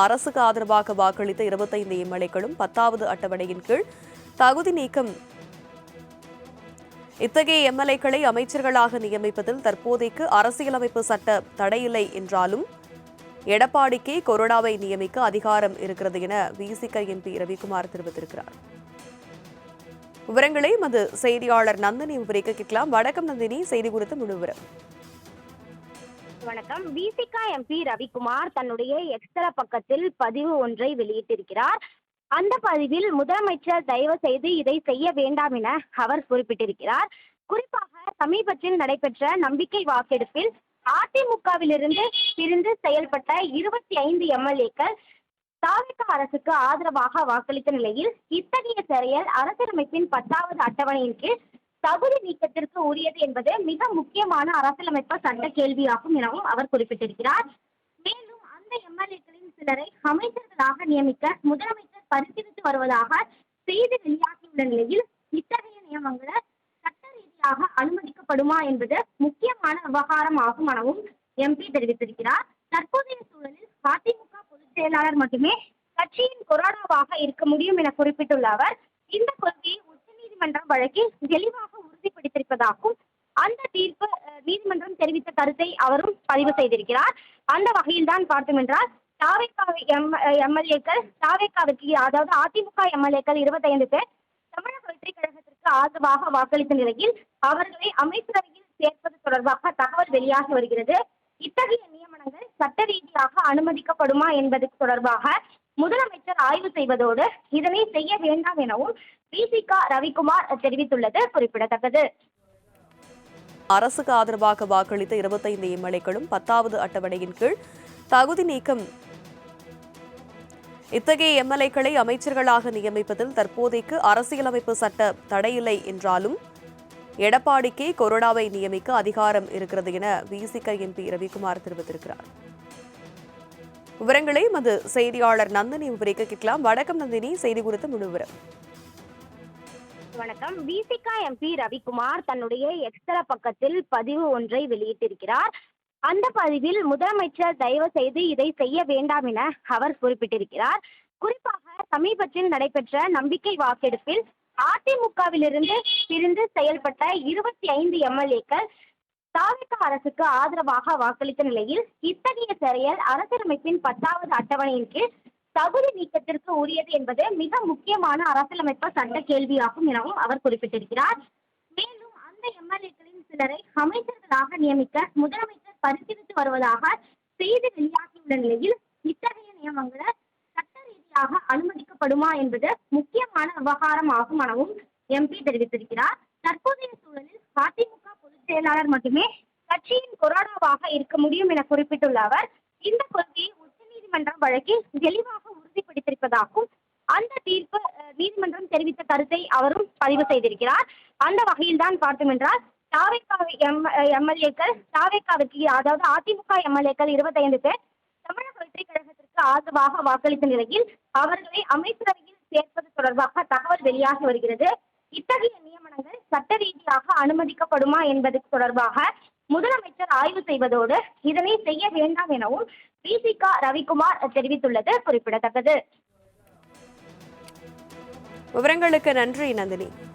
அரசுக்கு ஆதரவாக வாக்களித்த 25 எம்எல்ஏக்களும் 10வது அட்டவணையின் கீழ் தகுதி நீக்கம். இத்தகைய எம்எல்ஏக்களை அமைச்சர்களாக நியமிப்பதில் தற்போதைக்கு அரசியலமைப்பு சட்ட தடையில்லை என்றாலும் எடப்பாடிக்கு கொறடாவை நியமிக்க அதிகாரம் இருக்கிறது என விசிக எம்பி ரவிக்குமார் தெரிவித்திருக்கிறார். விவரங்களை மது செய்தியாளர் நந்தினி விவரிக்க கேட்கலாம். வணக்கம் நந்தினி, செய்தி குறித்து முழு விவரம். வணக்கம். விசிக எம்பி ரவிக்குமார் தன்னுடைய எக்ஸ்தல பக்கத்தில் பதிவு ஒன்றை வெளியிட்டிருக்கிறார். அந்த பதிவில் முதலமைச்சர் தயவு செய்து இதை செய்ய வேண்டாம் என அவர் குறிப்பிட்டிருக்கிறார். குறிப்பாக சமீபத்தில் நடைபெற்ற நம்பிக்கை வாக்கெடுப்பில் அதிமுகவிலிருந்து பிரிந்து செயல்பட்ட 25 எம்எல்ஏக்கள் தாவேகா அரசுக்கு ஆதரவாக வாக்களித்த நிலையில் இத்தகைய செயல் அரசியலமைப்பின் 10வது அட்டவணையின் கீழ் தகுதி நீக்கத்திற்கு உரியது என்பது மிக முக்கியமான அரசியலமைப்பு சட்ட கேள்வியாகும் எனவும் அவர் குறிப்பிட்டிருக்கிறார். மேலும் அந்த எம்எல்ஏக்களின் சிலரை அமைச்சர்களாக நியமிக்க முதலமைச்சர் பரிசீலித்து வருவதாக செய்தி வெளியாகியுள்ள நிலையில் இத்தகைய நியமனங்கள் சட்ட ரீதியாக அனுமதிக்கப்படுமா என்பது முக்கியமான விவகாரம் ஆகும் எனவும் எம்பி தெரிவித்திருக்கிறார். தற்போதைய சூழலில் அதிமுக பொதுச் செயலாளர் மட்டுமே கட்சியின் கொறடாவாக இருக்க முடியும் என குறிப்பிட்டுள்ள அவர் இந்த கொள்கையை உச்சநீதிமன்றம் வழக்கில் தெளிவாக உறுதிப்படுத்தியிருப்பதாகவும் அந்த தீர்ப்பு நீதிமன்றம் தெரிவித்த கருத்தை அவரும் பதிவு செய்திருக்கிறார். அந்த வகையில் தான் பார்த்தோம் என்றால் எம்எல்ஏக்கள் தாவேகாவுக்கு, அதாவது அதிமுக எம்எல்ஏக்கள் 25 பேர் தமிழக வெற்றி கழகத்திற்கு ஆதரவாக வாக்களித்த நிலையில் அவர்களை அமைச்சரவையில் சேர்ப்பது தொடர்பாக தகவல் வெளியாகி வருகிறது. இத்தகைய நியமனங்கள் சட்ட ரீதியாக அனுமதிக்கப்படுமா என்பது தொடர்பாக முதலமைச்சர் ஆய்வு செய்வதோடு இதனை செய்ய வேண்டாம் எனவும் விசிக ரவிக்குமார் தெரிவித்துள்ளது குறிப்பிடத்தக்கது. அரசுக்கு ஆதரவாக வாக்களித்த 25 எம்எல்ஏக்களும் 10வது அட்டவணையின் கீழ் தகுதி நீக்கம். இத்தகைய எம்எல்ஏக்களை அமைச்சர்களாக நியமிப்பதில் தற்போதைக்கு அரசியலமைப்பு சட்ட தடையில்லை என்றாலும் எடப்பாடிக்கு கொறடாவை நியமிக்க அதிகாரம் இருக்கிறது என விசிக எம்பி ரவிக்குமார் தெரிவித்திருக்கிறார். விவரங்களை மது செய்தியாளர் நந்தினி விவரிக்க கேட்கலாம். வணக்கம் நந்தினி, செய்தி குறித்து முழு விவரம். வணக்கம். விசிக எம்பி ரவிக்குமார் தன்னுடைய எக்ஸ்தல பக்கத்தில் பதிவு ஒன்றை வெளியிட்டிருக்கிறார். அந்த பதிவில் முதலமைச்சர் தயவு செய்து இதை செய்ய வேண்டாம் என அவர் குறிப்பிட்டிருக்கிறார். குறிப்பாக சமீபத்தில் நடைபெற்ற நம்பிக்கை வாக்கெடுப்பில் அதிமுகவிலிருந்து பிரிந்து செயல்பட்ட 25 எம்எல்ஏக்கள் தாவேகா அரசுக்கு ஆதரவாக வாக்களித்த நிலையில் இத்தகைய செயல் அரசியலமைப்பின் 10வது அட்டவணையின் கீழ் தகுதி நீக்கத்திற்கு உரியது என்பது மிக முக்கியமான அரசியலமைப்பு சட்ட கேள்வியாகும் எனவும் அவர் குறிப்பிட்டிருக்கிறார். மேலும் அந்த எம்எல்ஏக்களின் சிலரை அமைச்சர்களாக நியமிக்க முதலமைச்சர் பரிசீலித்து வருவதாக செய்தி வெளியாகியுள்ள நிலையில் இத்தகைய நியமனங்கள் சட்ட ரீதியாக அனுமதிக்கப்படுமா என்பது முக்கியமான விவகாரம் ஆகும் எனவும் எம்பி தெரிவித்திருக்கிறார். தற்போதைய சூழலில் அதிமுக பொதுச் செயலாளர் மட்டுமே கட்சியின் கொறடாவாக இருக்க முடியும் என குறிப்பிட்டுள்ள அவர் இந்த கொள்கையை உச்சநீதிமன்றம் வழக்கில் தெளிவாக உறுதிப்படுத்தியிருப்பதாகவும் அந்த தீர்ப்பு நீதிமன்றம் தெரிவித்த கருத்தை அவரும் பதிவு செய்திருக்கிறார். அந்த வகையில் தான் பார்த்தோம் என்றால் எம்எல்ஏக்கள் தாவேகாவுக்கு, அதாவது அதிமுக எம்எல்ஏக்கள் 25 பேர் தமிழக வெற்றி கழகத்திற்கு ஆதரவாக வாக்களித்த நிலையில் அவர்களை அமைச்சரவையில் சேர்ப்பது தொடர்பாக தகவல் வெளியாகி வருகிறது. இத்தகைய நியமனங்கள் சட்ட ரீதியாக அனுமதிக்கப்படுமா என்பது தொடர்பாக முதலமைச்சர் ஆய்வு செய்வதோடு இதனை செய்ய வேண்டாம் எனவும் விசிக ரவிக்குமார் தெரிவித்துள்ளது குறிப்பிடத்தக்கது. விவரங்களுக்கு நன்றி நந்தினி.